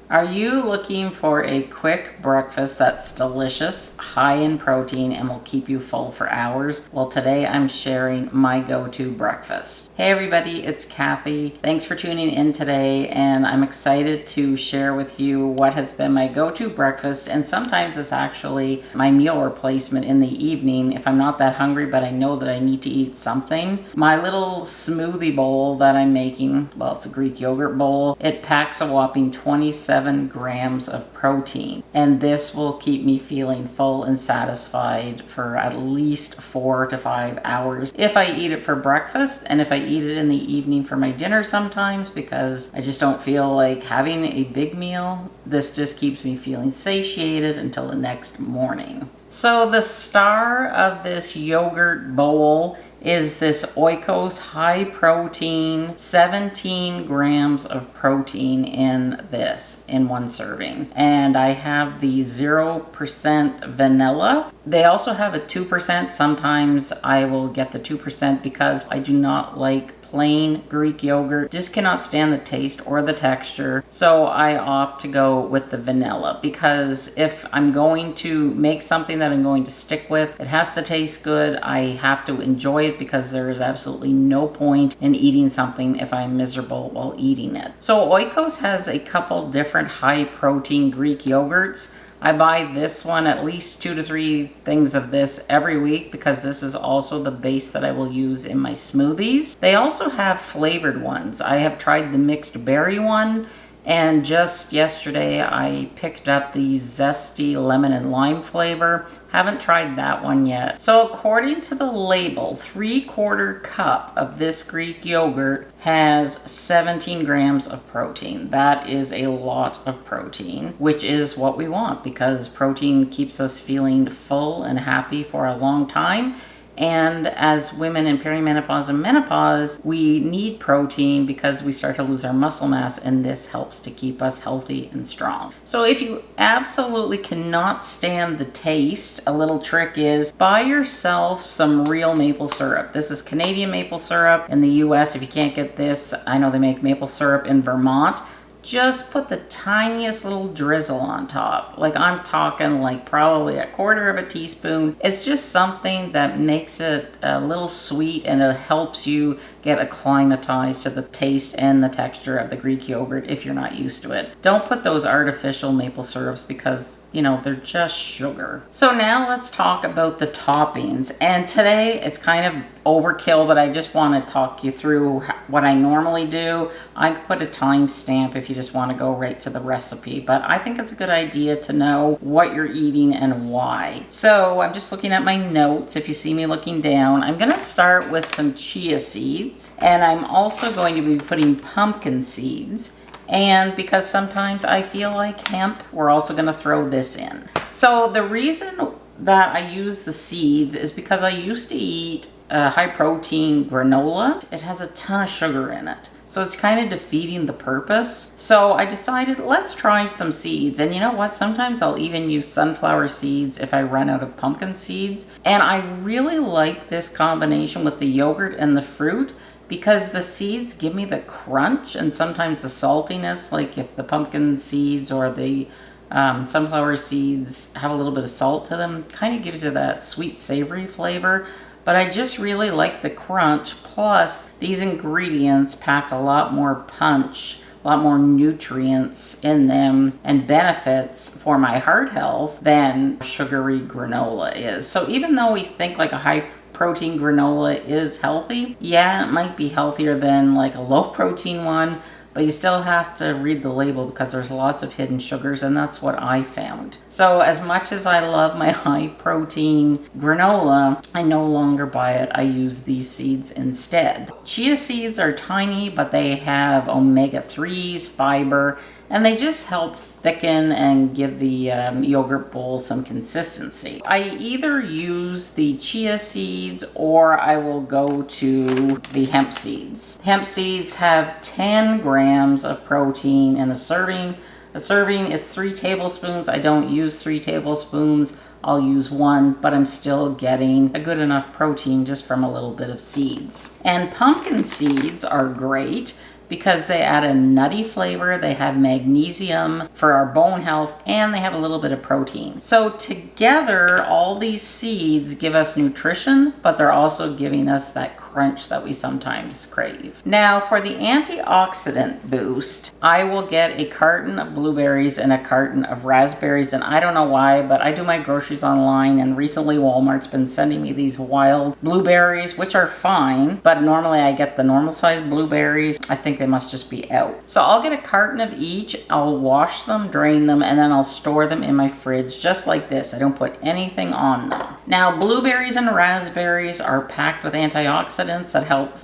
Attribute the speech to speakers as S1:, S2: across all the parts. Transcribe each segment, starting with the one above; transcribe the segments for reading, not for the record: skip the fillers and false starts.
S1: Are you looking for a quick breakfast that's delicious, high in protein, and will keep you full for hours? Well, today I'm sharing my go-to breakfast. Hey everybody, it's Cathy. Thanks for tuning in today, and I'm excited to share with you what has been my go-to breakfast, and sometimes it's actually my meal replacement in the evening if I'm not that hungry, but I know that I need to eat something. My little smoothie bowl that I'm making, well, it's a Greek yogurt bowl. It packs a whopping 27 grams of protein, and this will keep me feeling full and satisfied for at least 4 to 5 hours if I eat it for breakfast, and if I eat it in the evening for my dinner sometimes, because I just don't feel like having a big meal. This just keeps me feeling satiated until the next morning. So the star of this yogurt bowl is this Oikos high protein, 17 grams of protein in this, in one serving. And I have the 0% vanilla. They also have a 2%. Sometimes I will get the 2% because I do not like plain Greek yogurt. Just cannot stand the taste or the texture. So I opt to go with the vanilla, because if I'm going to make something that I'm going to stick with, it has to taste good. I have to enjoy it, because there is absolutely no point in eating something if I'm miserable while eating it. So Oikos has a couple different high protein Greek yogurts. I buy this one, at least 2 to 3 things of this every week, because this is also the base that I will use in my smoothies. They also have flavored ones. I have tried the mixed berry one, and just yesterday I picked up the zesty lemon and lime flavor. Haven't tried that one yet. So according to the label, 3/4 cup of this Greek yogurt has 17 grams of protein. That is a lot of protein, which is what we want, because protein keeps us feeling full and happy for a long time. And as women in perimenopause and menopause, we need protein because we start to lose our muscle mass, and this helps to keep us healthy and strong. So if you absolutely cannot stand the taste, a little trick is buy yourself some real maple syrup. This is Canadian maple syrup. In the US, if you can't get this, I know they make maple syrup in Vermont. Just put the tiniest little drizzle on top. Like, I'm talking like probably 1/4 teaspoon. It's just something that makes it a little sweet, and it helps you get acclimatized to the taste and the texture of the Greek yogurt if you're not used to it. Don't put those artificial maple syrups, because they're just sugar. So now let's talk about the toppings. And today it's kind of overkill, but I just want to talk you through what I normally do. I could put a timestamp if you just want to go right to the recipe, but I think it's a good idea to know what you're eating and why. So I'm just looking at my notes. If you see me looking down, I'm going to start with some chia seeds, and I'm also going to be putting pumpkin seeds. And because sometimes I feel like hemp, we're also going to throw this in. So the reason that I use the seeds is because I used to eat high protein granola. It has a ton of sugar in it, so it's kind of defeating the purpose. So I decided, let's try some seeds. And you know what? Sometimes I'll even use sunflower seeds if I run out of pumpkin seeds. And I really like this combination with the yogurt and the fruit, because the seeds give me the crunch and sometimes the saltiness. Like if the pumpkin seeds or the sunflower seeds have a little bit of salt to them, kind of gives you that sweet savory flavor. But I just really like the crunch. Plus, these ingredients pack a lot more punch, a lot more nutrients in them and benefits for my heart health than sugary granola is. So even though we think like a high protein granola is healthy, yeah, it might be healthier than like a low protein one, but you still have to read the label, because there's lots of hidden sugars, and that's what I found. So as much as I love my high protein granola, I no longer buy it. I use these seeds instead. Chia seeds are tiny, but they have omega-3s, fiber, and they just help thicken and give the yogurt bowl some consistency. I either use the chia seeds or I will go to the hemp seeds. Hemp seeds have 10 grams of protein in a serving. A serving is 3 tablespoons. I don't use 3 tablespoons. I'll use 1, but I'm still getting a good enough protein just from a little bit of seeds. And pumpkin seeds are great because they add a nutty flavor, they have magnesium for our bone health, and they have a little bit of protein. So together, all these seeds give us nutrition, but they're also giving us that crunch that we sometimes crave. Now for the antioxidant boost, I will get a carton of blueberries and a carton of raspberries, and I don't know why, but I do my groceries online, and recently Walmart's been sending me these wild blueberries, which are fine, but normally I get the normal size blueberries. I think they must just be out. So I'll get a carton of each, I'll wash them, drain them, and then I'll store them in my fridge just like this. I don't put anything on them. Now blueberries and raspberries are packed with antioxidants that help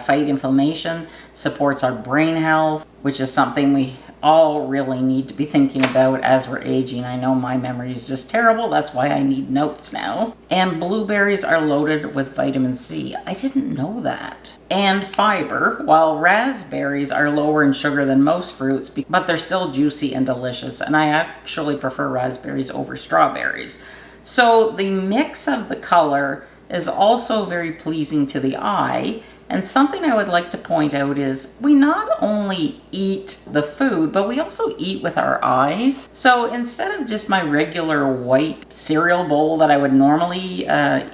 S1: fight inflammation, supports our brain health, which is something we all really need to be thinking about as we're aging. I know my memory is just terrible. That's why I need notes now. And blueberries are loaded with vitamin C. I didn't know that. And fiber, while raspberries are lower in sugar than most fruits, but they're still juicy and delicious. And I actually prefer raspberries over strawberries. So the mix of the color is also very pleasing to the eye. And something I would like to point out is we not only eat the food, but we also eat with our eyes. So instead of just my regular white cereal bowl that I would normally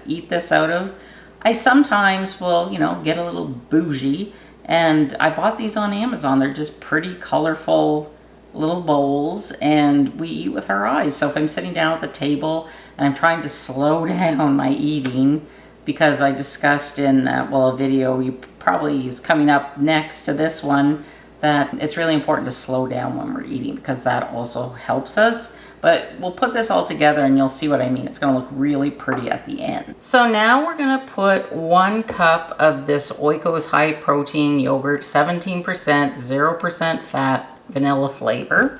S1: eat this out of, I sometimes will, get a little bougie. And I bought these on Amazon. They're just pretty colorful little bowls, and we eat with our eyes. So if I'm sitting down at the table and I'm trying to slow down my eating, because I discussed in, a video you probably is coming up next to this one, that it's really important to slow down when we're eating, because that also helps us. But we'll put this all together and you'll see what I mean. It's gonna look really pretty at the end. So now we're gonna put 1 cup of this Oikos high protein yogurt, 17%, 0% fat, vanilla flavor.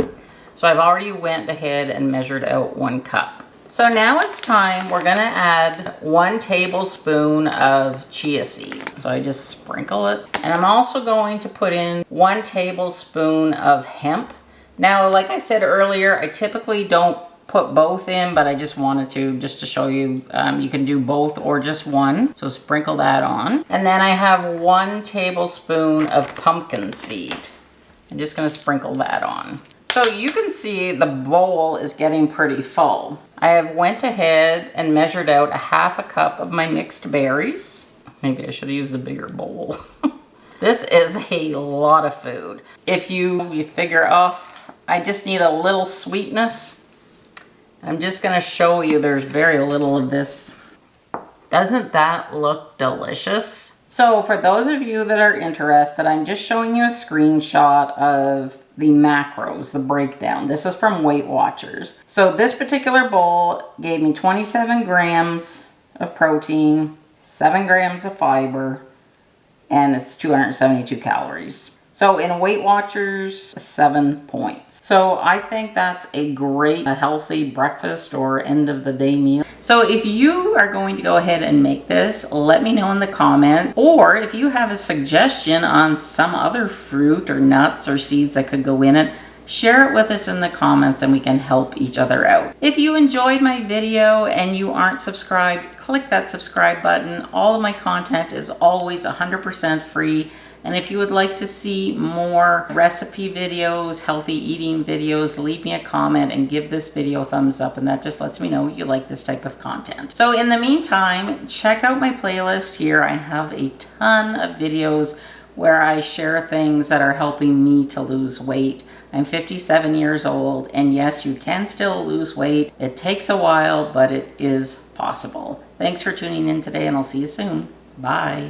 S1: So I've already went ahead and measured out 1 cup. So now it's time, we're gonna add 1 tablespoon of chia seed. So I just sprinkle it. And I'm also going to put in 1 tablespoon of hemp. Now, like I said earlier, I typically don't put both in, but I just wanted to, just to show you, you can do both or just one. So sprinkle that on. And then I have 1 tablespoon of pumpkin seed. I'm just gonna sprinkle that on. So you can see the bowl is getting pretty full. I have went ahead and measured out 1/2 cup of my mixed berries. Maybe I should have used a bigger bowl. This is a lot of food. If you figure, oh, I just need a little sweetness, I'm just gonna show you there's very little of this. Doesn't that look delicious? So for those of you that are interested, I'm just showing you a screenshot of the macros, the breakdown. This is from Weight Watchers. So this particular bowl gave me 27 grams of protein, 7 grams of fiber, and it's 272 calories. So in Weight Watchers, 7 points. So I think that's a great, healthy breakfast or end of the day meal. So if you are going to go ahead and make this, let me know in the comments. Or if you have a suggestion on some other fruit or nuts or seeds that could go in it, share it with us in the comments and we can help each other out. If you enjoyed my video and you aren't subscribed, click that subscribe button. All of my content is always 100% free. And if you would like to see more recipe videos, healthy eating videos, leave me a comment and give this video a thumbs up, and that just lets me know you like this type of content. So in the meantime, check out my playlist here. I have a ton of videos where I share things that are helping me to lose weight. I'm 57 years old, and yes, you can still lose weight. It takes a while, but it is possible. Thanks for tuning in today, and I'll see you soon. Bye.